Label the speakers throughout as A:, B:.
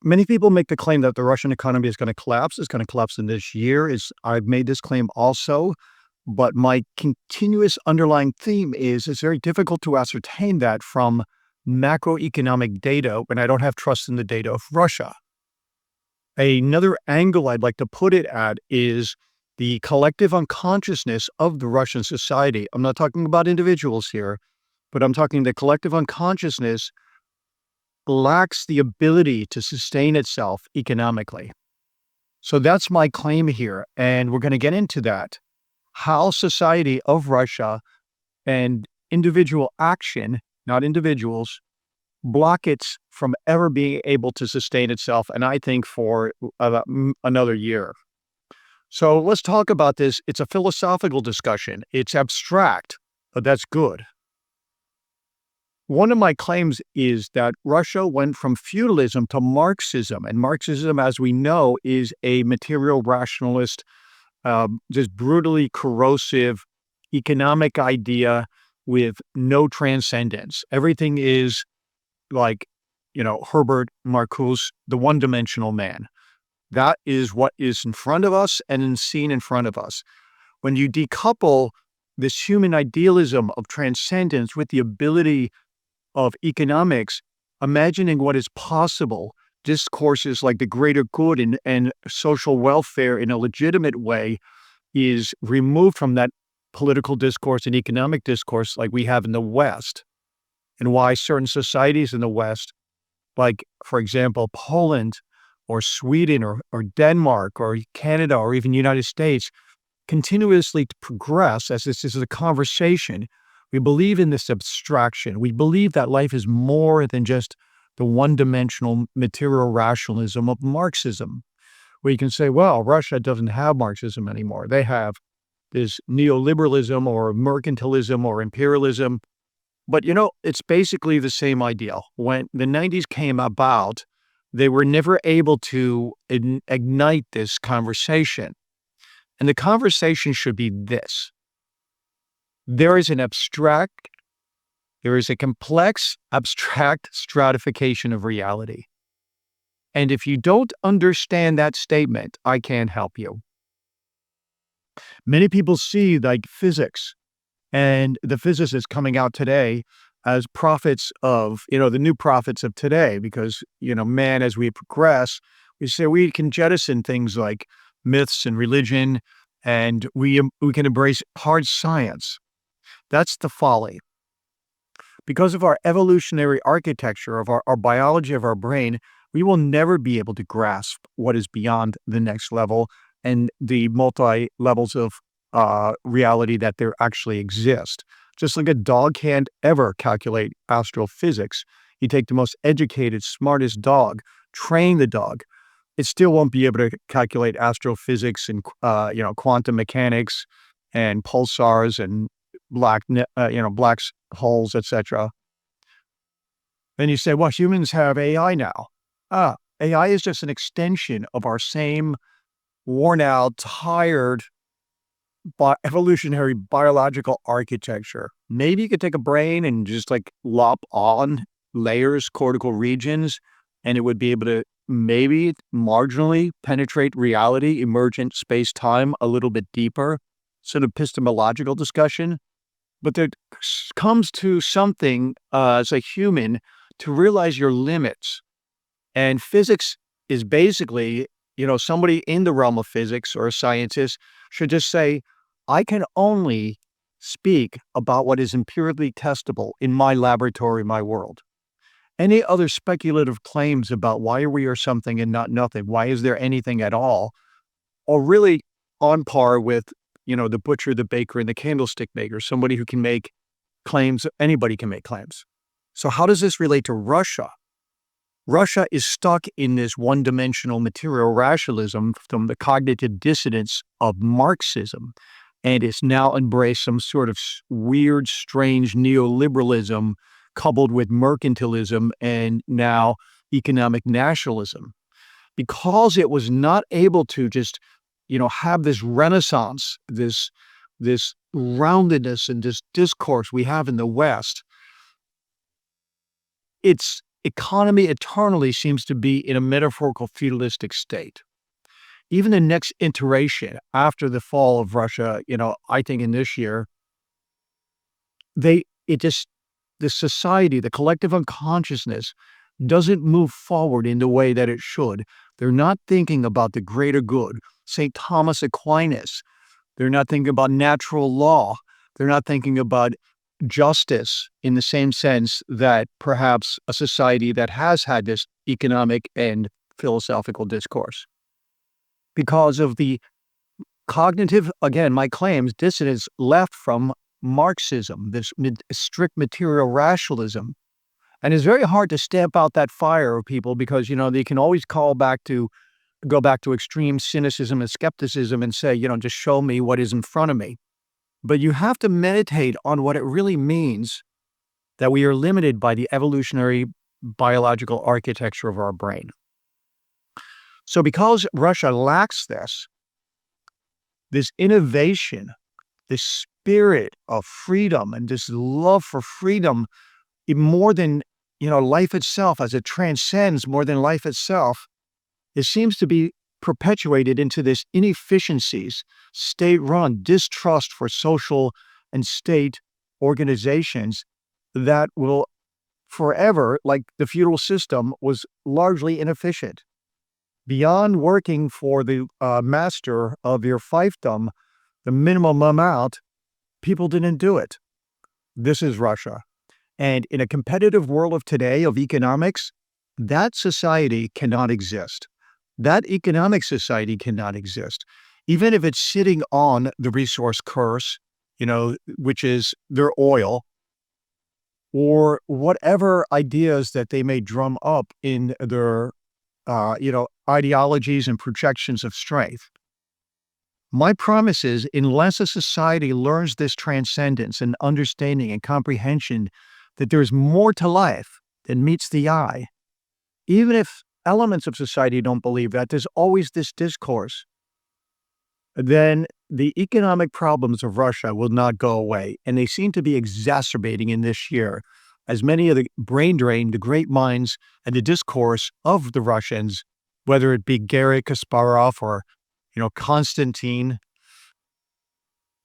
A: Many people make the claim that the Russian economy is going to collapse. It's going to collapse in this year. I've made this claim also, but my continuous underlying theme is it's very difficult to ascertain that from macroeconomic data when I don't have trust in the data of Russia. Another angle I'd like to put it at is the collective unconsciousness of the Russian society. I'm not talking about individuals here, but I'm talking the collective unconsciousness lacks the ability to sustain itself economically. So that's my claim here, and we're going to get into that. How society of Russia and individual action, not individuals, block it from ever being able to sustain itself, and I think for another year. So let's talk about this. It's a philosophical discussion. It's abstract, but that's good. One of my claims is that Russia went from feudalism to Marxism, and Marxism, as we know, is a material rationalist, just brutally corrosive economic idea with no transcendence. Everything is like, Herbert Marcuse, the one-dimensional man. That is what is in front of us and seen in front of us. When you decouple this human idealism of transcendence with the ability of economics, imagining what is possible, discourses like the greater good and social welfare in a legitimate way is removed from that political discourse and economic discourse like we have in the West, and why certain societies in the West, like, for example, Poland or Sweden or Denmark or Canada or even United States, continuously progress as this is a conversation. We believe in this abstraction. We believe that life is more than just the one-dimensional material rationalism of Marxism, where you can say, well, Russia doesn't have Marxism anymore. They have this neoliberalism or mercantilism or imperialism. But, it's basically the same idea. When the 90s came about, they were never able to ignite this conversation. And the conversation should be this. There is a complex, abstract stratification of reality. And if you don't understand that statement, I can't help you. Many people see like physics and the physicists coming out today as prophets of, the new prophets of today, because, man, as we progress, we say we can jettison things like myths and religion, and we can embrace hard science. That's the folly. Because of our evolutionary architecture, of our biology of our brain, we will never be able to grasp what is beyond the next level and the multi-levels of reality that there actually exist. Just like a dog can't ever calculate astrophysics, you take the most educated, smartest dog, train the dog, it still won't be able to calculate astrophysics and quantum mechanics and pulsars and black holes, etc. Then you say, well, humans have AI now. AI is just an extension of our same worn out, tired, evolutionary biological architecture. Maybe you could take a brain and just like lop on layers, cortical regions, and it would be able to maybe marginally penetrate reality, emergent space-time a little bit deeper. It's an epistemological discussion. But there comes to something as a human to realize your limits. And physics is basically, somebody in the realm of physics or a scientist should just say, I can only speak about what is empirically testable in my laboratory, my world. Any other speculative claims about why we are something and not nothing, why is there anything at all, are really on par with, the butcher, the baker, and the candlestick maker, somebody who can make claims, anybody can make claims. So how does this relate to Russia? Russia is stuck in this one-dimensional material rationalism from the cognitive dissonance of Marxism, and it's now embraced some sort of weird, strange neoliberalism coupled with mercantilism and now economic nationalism. Because it was not able to just, have this renaissance, this roundedness and this discourse we have in the West, it's economy eternally seems to be in a metaphorical feudalistic state. Even the next iteration after the fall of Russia, I think in this year, it just the society, the collective unconsciousness doesn't move forward in the way that it should. They're not thinking about the greater good. St. Thomas Aquinas, they're not thinking about natural law. They're not thinking about justice in the same sense that perhaps a society that has had this economic and philosophical discourse. Because of the cognitive, again, my claims, dissonance left from Marxism, this strict material rationalism. And it's very hard to stamp out that fire of people because, they can always go back to extreme cynicism and skepticism and say, just show me what is in front of me. But you have to meditate on what it really means that we are limited by the evolutionary biological architecture of our brain. So because Russia lacks this innovation, this spirit of freedom and this love for freedom, more than, life itself, as it transcends more than life itself, it seems to be perpetuated into this inefficiencies, state-run distrust for social and state organizations that will forever, like the feudal system, was largely inefficient. Beyond working for the master of your fiefdom, the minimum amount, people didn't do it. This is Russia. And in a competitive world of today of economics, that society cannot exist. That economic society cannot exist. Even if it's sitting on the resource curse, which is their oil, or whatever ideas that they may drum up in their, ideologies and projections of strength. My promise is, unless a society learns this transcendence and understanding and comprehension that there's more to life than meets the eye, even if elements of society don't believe that, there's always this discourse, then the economic problems of Russia will not go away. And they seem to be exacerbating in this year, as many of the brain drain, the great minds, and the discourse of the Russians, whether it be Garry Kasparov or, Konstantin,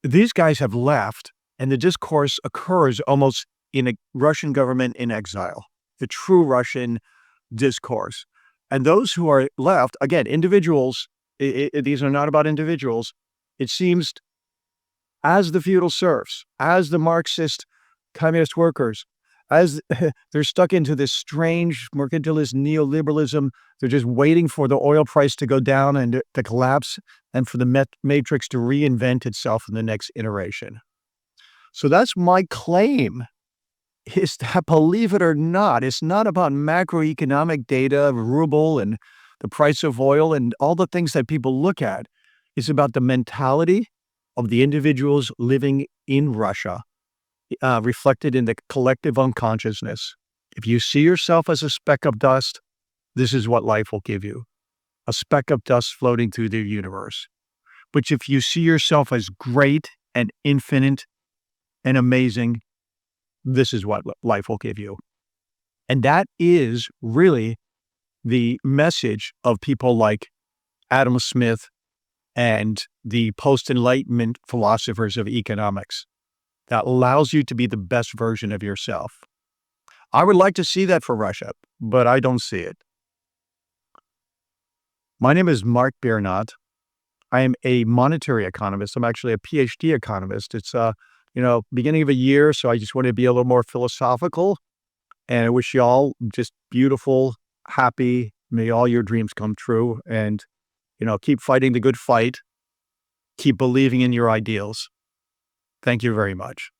A: these guys have left, and the discourse occurs almost in a Russian government in exile, the true Russian discourse. And those who are left, again, individuals, these are not about individuals. It seems as the feudal serfs, as the Marxist communist workers, as they're stuck into this strange mercantilist neoliberalism, they're just waiting for the oil price to go down and to collapse and for the matrix to reinvent itself in the next iteration. So that's my claim, is that, believe it or not, it's not about macroeconomic data, ruble and the price of oil and all the things that people look at. It's about the mentality of the individuals living in Russia, reflected in the collective unconsciousness. If you see yourself as a speck of dust, this is what life will give you, a speck of dust floating through the universe. But if you see yourself as great and infinite and amazing, this is what life will give you. And that is really the message of people like Adam Smith and the post-Enlightenment philosophers of economics, that allows you to be the best version of yourself. I would like to see that for Russia, but I don't see it. My name is Mark Biernat. I am a monetary economist. I'm actually a PhD economist. It's beginning of a year, so I just want to be a little more philosophical. And I wish you all just beautiful, happy, may all your dreams come true. And, keep fighting the good fight. Keep believing in your ideals. Thank you very much.